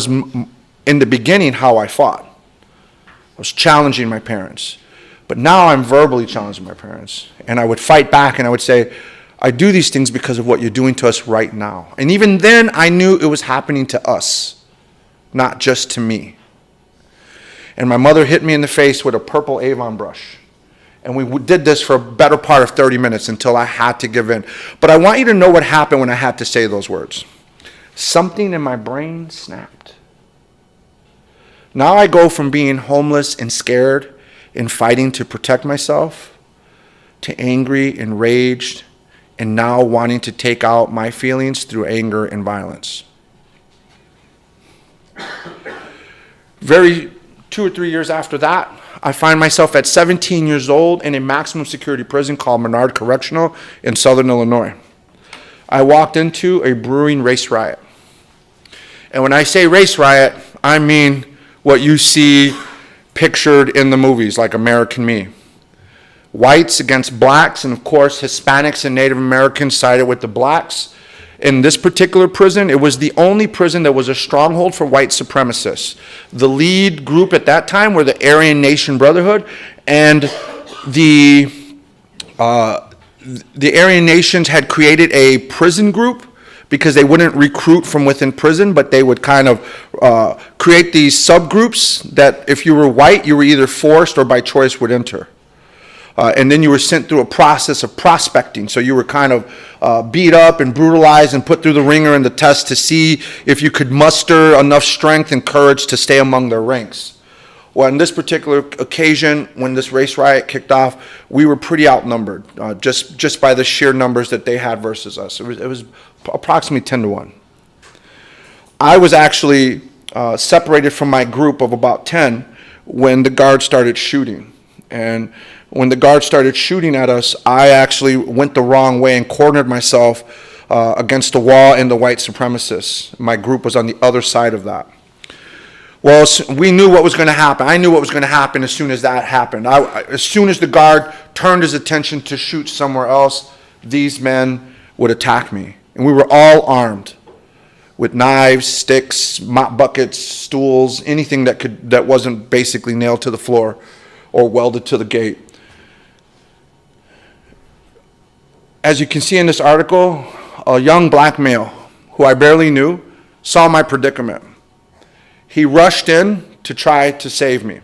Speaker 2: in the beginning how I fought. I was challenging my parents. But now I'm verbally challenging my parents. And I would fight back and I would say, I do these things because of what you're doing to us right now. And even then, I knew it was happening to us, not just to me. And my mother hit me in the face with a purple Avon brush. And we did this for a better part of 30 minutes until I had to give in. But I want you to know what happened when I had to say those words. Something in my brain snapped. Now I go from being homeless and scared and fighting to protect myself to angry, enraged, and now wanting to take out my feelings through anger and violence. 2 or 3 years after that, I find myself at 17 years old in a maximum security prison called Menard Correctional in Southern Illinois. I walked into a brewing race riot. And when I say race riot, I mean what you see pictured in the movies, like American Me. Whites against blacks, and of course, Hispanics and Native Americans sided with the blacks. In this particular prison, it was the only prison that was a stronghold for white supremacists. The lead group at that time were the Aryan Nation Brotherhood, and the Aryan Nations had created a prison group because they wouldn't recruit from within prison, but they would kind of create these subgroups that if you were white, you were either forced or by choice would enter. And then you were sent through a process of prospecting. So you were kind of beat up and brutalized and put through the ringer and the test to see if you could muster enough strength and courage to stay among their ranks. Well, on this particular occasion, when this race riot kicked off, we were pretty outnumbered, just by the sheer numbers that they had versus us. It was approximately 10 to 1. I was actually separated from my group of about 10 when the guards started shooting. And when the guards started shooting at us, I actually went the wrong way and cornered myself against the wall and the white supremacists. My group was on the other side of that. Well, we knew what was going to happen. I knew what was going to happen as soon as that happened. As soon as the guard turned his attention to shoot somewhere else, these men would attack me. And we were all armed with knives, sticks, mop buckets, stools, anything that wasn't basically nailed to the floor or welded to the gate. As you can see in this article, a young black male who I barely knew saw my predicament. He rushed in to try to save me.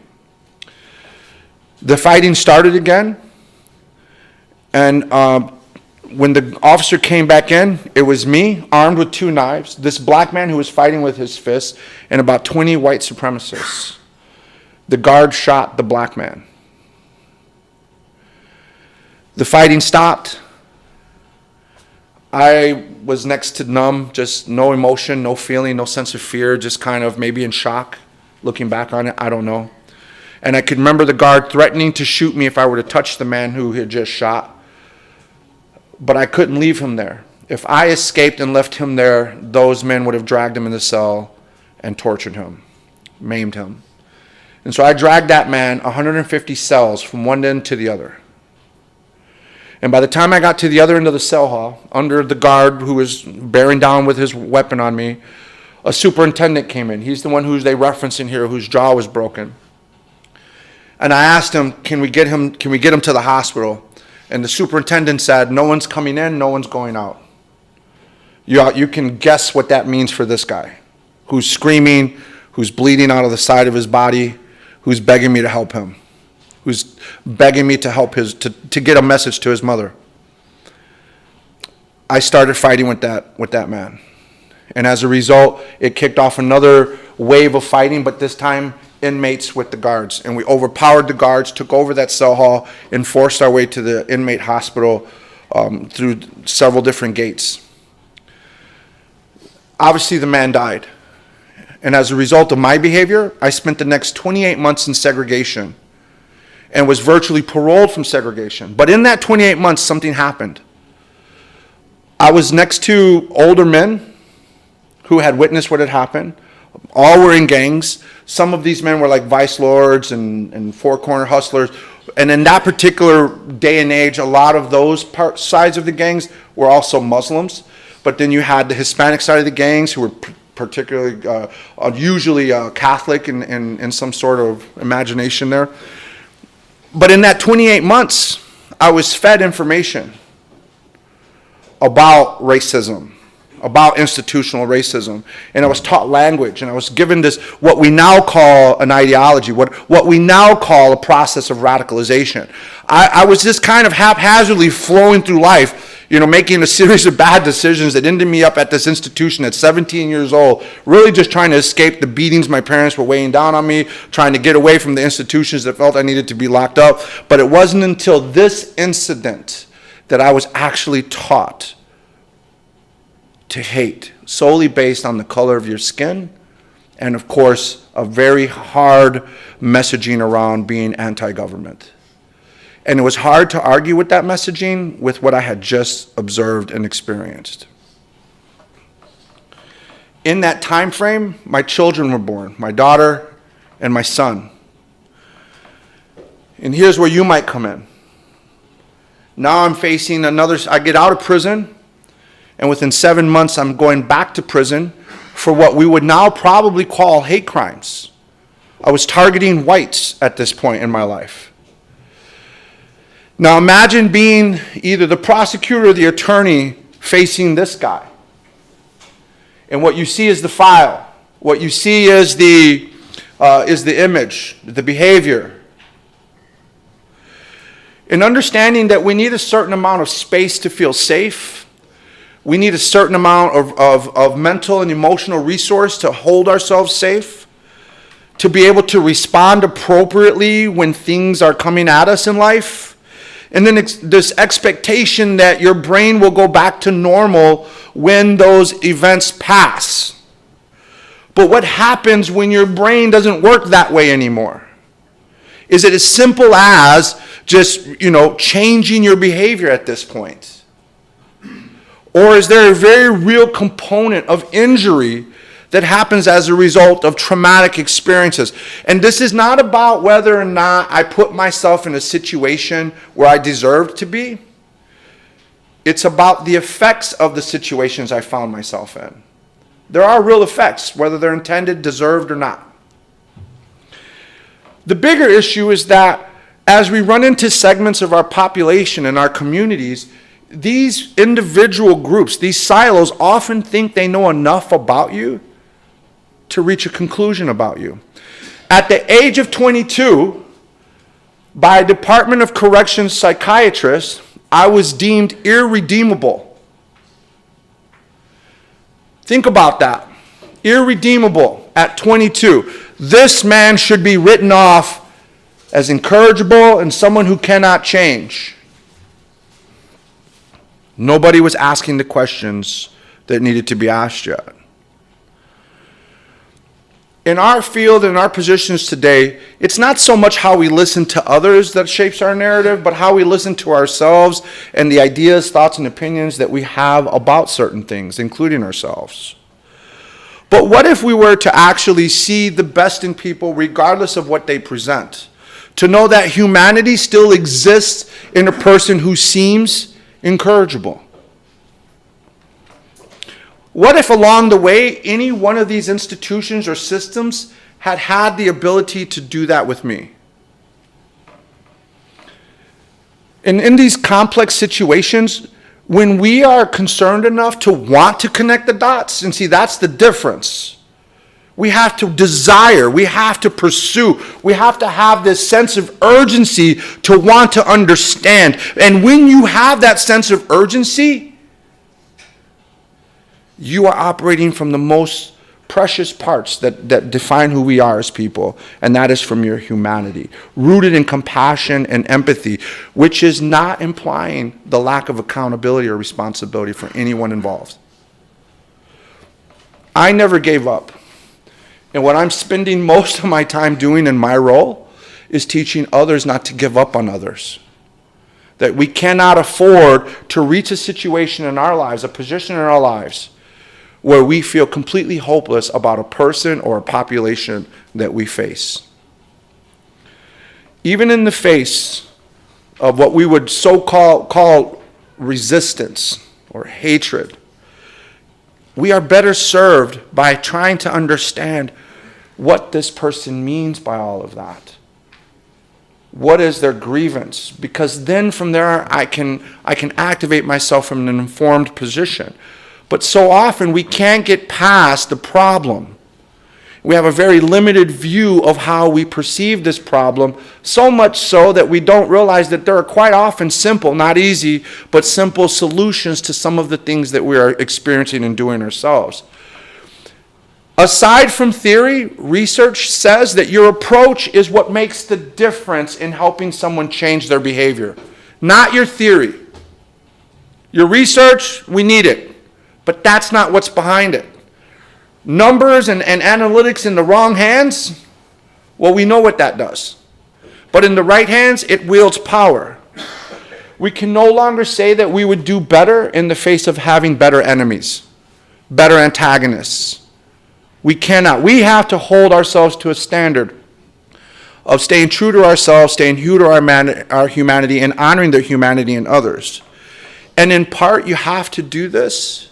Speaker 2: The fighting started again, and when the officer came back in, it was me, armed with 2 knives, this black man who was fighting with his fists, and about 20 white supremacists. The guard shot the black man. The fighting stopped. I was next to numb, just no emotion, no feeling, no sense of fear, just kind of maybe in shock, looking back on it, I don't know. And I could remember the guard threatening to shoot me if I were to touch the man who had just shot. But I couldn't leave him there. If I escaped and left him there, those men would have dragged him in the cell and tortured him, maimed him. And so I dragged that man 150 cells from one end to the other. And by the time I got to the other end of the cell hall, under the guard who was bearing down with his weapon on me, a superintendent came in. He's the one who they reference in here, whose jaw was broken. And I asked him, can we get him to the hospital? And the superintendent said, no one's coming in, no one's going out. You can guess what that means for this guy, who's screaming, who's bleeding out of the side of his body, who's begging me to help him, who's begging me to help to get a message to his mother. I started fighting with that man. And as a result, it kicked off another wave of fighting, but this time inmates with the guards. And we overpowered the guards, took over that cell hall, and forced our way to the inmate hospital through several different gates. Obviously, the man died. And as a result of my behavior, I spent the next 28 months in segregation and was virtually paroled from segregation. But in that 28 months, something happened. I was next to older men who had witnessed what had happened. All were in gangs. Some of these men were like vice lords and four-corner hustlers. And in that particular day and age, a lot of those sides of the gangs were also Muslims. But then you had the Hispanic side of the gangs who were particularly, usually Catholic in some sort of imagination there. But in that 28 months, I was fed information about racism, about institutional racism, and I was taught language, and I was given this, what we now call an ideology, what we now call a process of radicalization. I was just kind of haphazardly flowing through life, making a series of bad decisions that ended me up at this institution at 17 years old, really just trying to escape the beatings my parents were weighing down on me, trying to get away from the institutions that felt I needed to be locked up. But it wasn't until this incident that I was actually taught to hate, solely based on the color of your skin, and of course, a very hard messaging around being anti-government. And it was hard to argue with that messaging with what I had just observed and experienced. In that time frame, my children were born, my daughter and my son. And here's where you might come in. Now I'm facing I get out of prison, and within 7 months I'm going back to prison for what we would now probably call hate crimes. I was targeting whites at this point in my life. Now imagine being either the prosecutor or the attorney facing this guy. And what you see is the file. What you see is the image, the behavior. And understanding that we need a certain amount of space to feel safe. We need a certain amount of mental and emotional resource to hold ourselves safe, to be able to respond appropriately when things are coming at us in life. And then this expectation that your brain will go back to normal when those events pass. But what happens when your brain doesn't work that way anymore? Is it as simple as just, changing your behavior at this point? Or is there a very real component of injury that happens as a result of traumatic experiences? And this is not about whether or not I put myself in a situation where I deserved to be. It's about the effects of the situations I found myself in. There are real effects, whether they're intended, deserved, or not. The bigger issue is that as we run into segments of our population and our communities, these individual groups, these silos, often think they know enough about you to reach a conclusion about you. At the age of 22, by a Department of Corrections psychiatrist, I was deemed irredeemable. Think about that. Irredeemable at 22. This man should be written off as incorrigible and someone who cannot change. Nobody was asking the questions that needed to be asked yet. In our field, in our positions today, it's not so much how we listen to others that shapes our narrative, but how we listen to ourselves and the ideas, thoughts, and opinions that we have about certain things, including ourselves. But what if we were to actually see the best in people regardless of what they present? To know that humanity still exists in a person who seems incorrigible. What if along the way, any one of these institutions or systems had had the ability to do that with me? And in these complex situations, when we are concerned enough to want to connect the dots, and see, that's the difference. We have to desire, we have to pursue, we have to have this sense of urgency to want to understand. And when you have that sense of urgency, you are operating from the most precious parts that define who we are as people, and that is from your humanity, rooted in compassion and empathy, which is not implying the lack of accountability or responsibility for anyone involved. I never gave up. And what I'm spending most of my time doing in my role is teaching others not to give up on others. That we cannot afford to reach a situation in our lives, a position in our lives, where we feel completely hopeless about a person or a population that we face. Even in the face of what we would call resistance or hatred, we are better served by trying to understand what this person means by all of that. What is their grievance? Because then from there I can activate myself from an informed position. But so often we can't get past the problem. We have a very limited view of how we perceive this problem, so much so that we don't realize that there are quite often simple, not easy, but simple solutions to some of the things that we are experiencing and doing ourselves. Aside from theory, research says that your approach is what makes the difference in helping someone change their behavior, not your theory. Your research, we need it, but that's not what's behind it. Numbers and analytics in the wrong hands, well, we know what that does. But in the right hands, it wields power. We can no longer say that we would do better in the face of having better enemies, better antagonists. We cannot. We have to hold ourselves to a standard of staying true to ourselves, staying true to our humanity, and honoring the humanity in others. And in part, you have to do this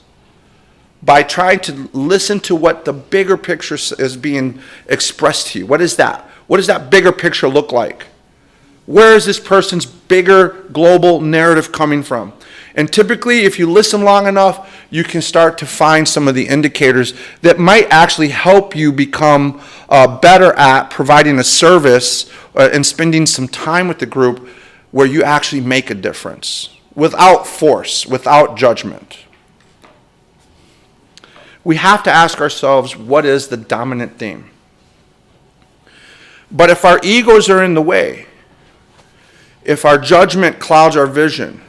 Speaker 2: by trying to listen to what the bigger picture is being expressed to you. What is that? What does that bigger picture look like? Where is this person's bigger global narrative coming from? And typically, if you listen long enough, you can start to find some of the indicators that might actually help you become better at providing a service and spending some time with the group where you actually make a difference without force, without judgment. We have to ask ourselves, what is the dominant theme? But if our egos are in the way, if our judgment clouds our vision,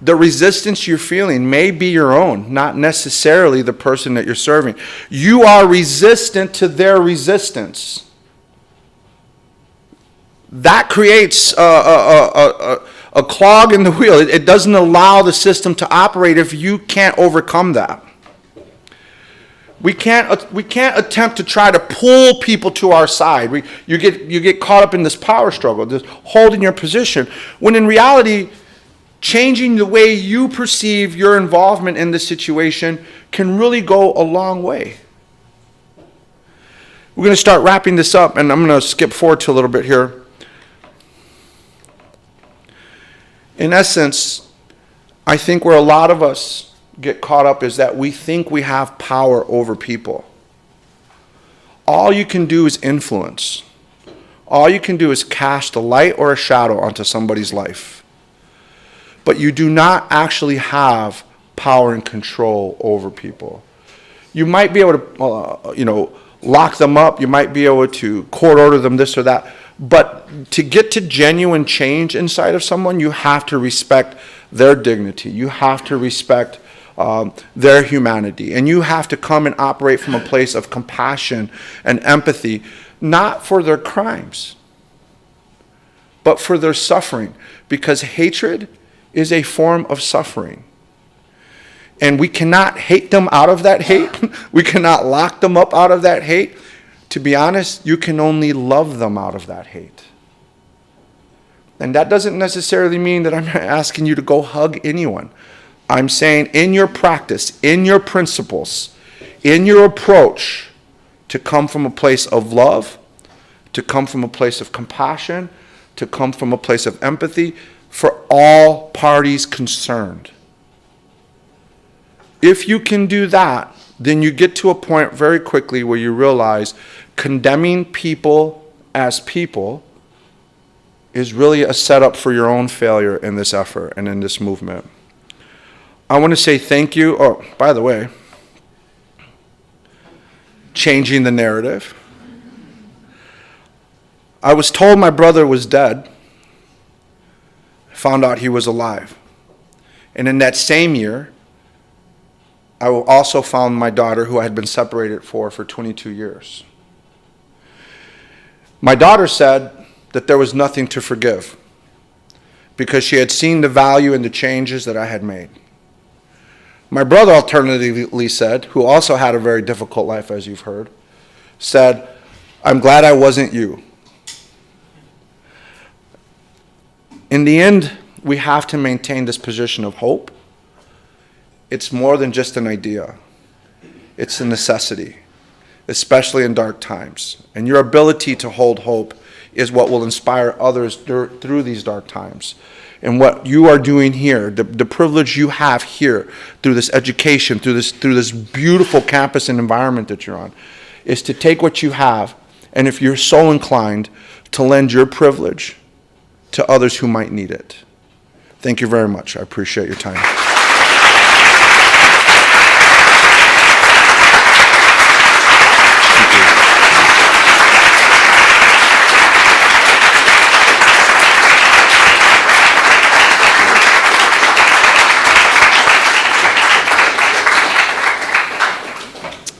Speaker 2: the resistance you're feeling may be your own, not necessarily the person that you're serving. You are resistant to their resistance. That creates a clog in the wheel. It doesn't allow the system to operate if you can't overcome that. We can't attempt to try to pull people to our side. You get caught up in this power struggle, this holding your position, when in reality, changing the way you perceive your involvement in the situation can really go a long way. We're going to start wrapping this up, and I'm going to skip forward to a little bit here. In essence, I think where a lot of us get caught up is that we think we have power over people. All you can do is influence. All you can do is cast a light or a shadow onto somebody's life. But you do not actually have power and control over people. You might be able to, lock them up. You might be able to court order them, this or that. But to get to genuine change inside of someone, you have to respect their dignity. You have to respect their humanity. And you have to come and operate from a place of compassion and empathy, not for their crimes, but for their suffering. Because hatred is a form of suffering. And we cannot hate them out of that hate. We cannot lock them up out of that hate. To be honest, you can only love them out of that hate. And that doesn't necessarily mean that I'm asking you to go hug anyone. I'm saying in your practice, in your principles, in your approach, to come from a place of love, to come from a place of compassion, to come from a place of empathy for all parties concerned. If you can do that, then you get to a point very quickly where you realize condemning people as people is really a setup for your own failure in this effort and in this movement. I want to say thank you. Oh, by the way, changing the narrative. I was told my brother was dead. I found out he was alive. And in that same year, I also found my daughter, who I had been separated for 22 years. My daughter said that there was nothing to forgive because she had seen the value in the changes that I had made. My brother alternatively said, who also had a very difficult life, as you've heard, said, I'm glad I wasn't you. In the end, we have to maintain this position of hope. It's more than just an idea. It's a necessity, especially in dark times. And your ability to hold hope is what will inspire others through these dark times. And what you are doing here, the privilege you have here through this education, through this beautiful campus and environment that you're on, is to take what you have, and if you're so inclined, to lend your privilege to others who might need it. Thank you very much. I appreciate your time.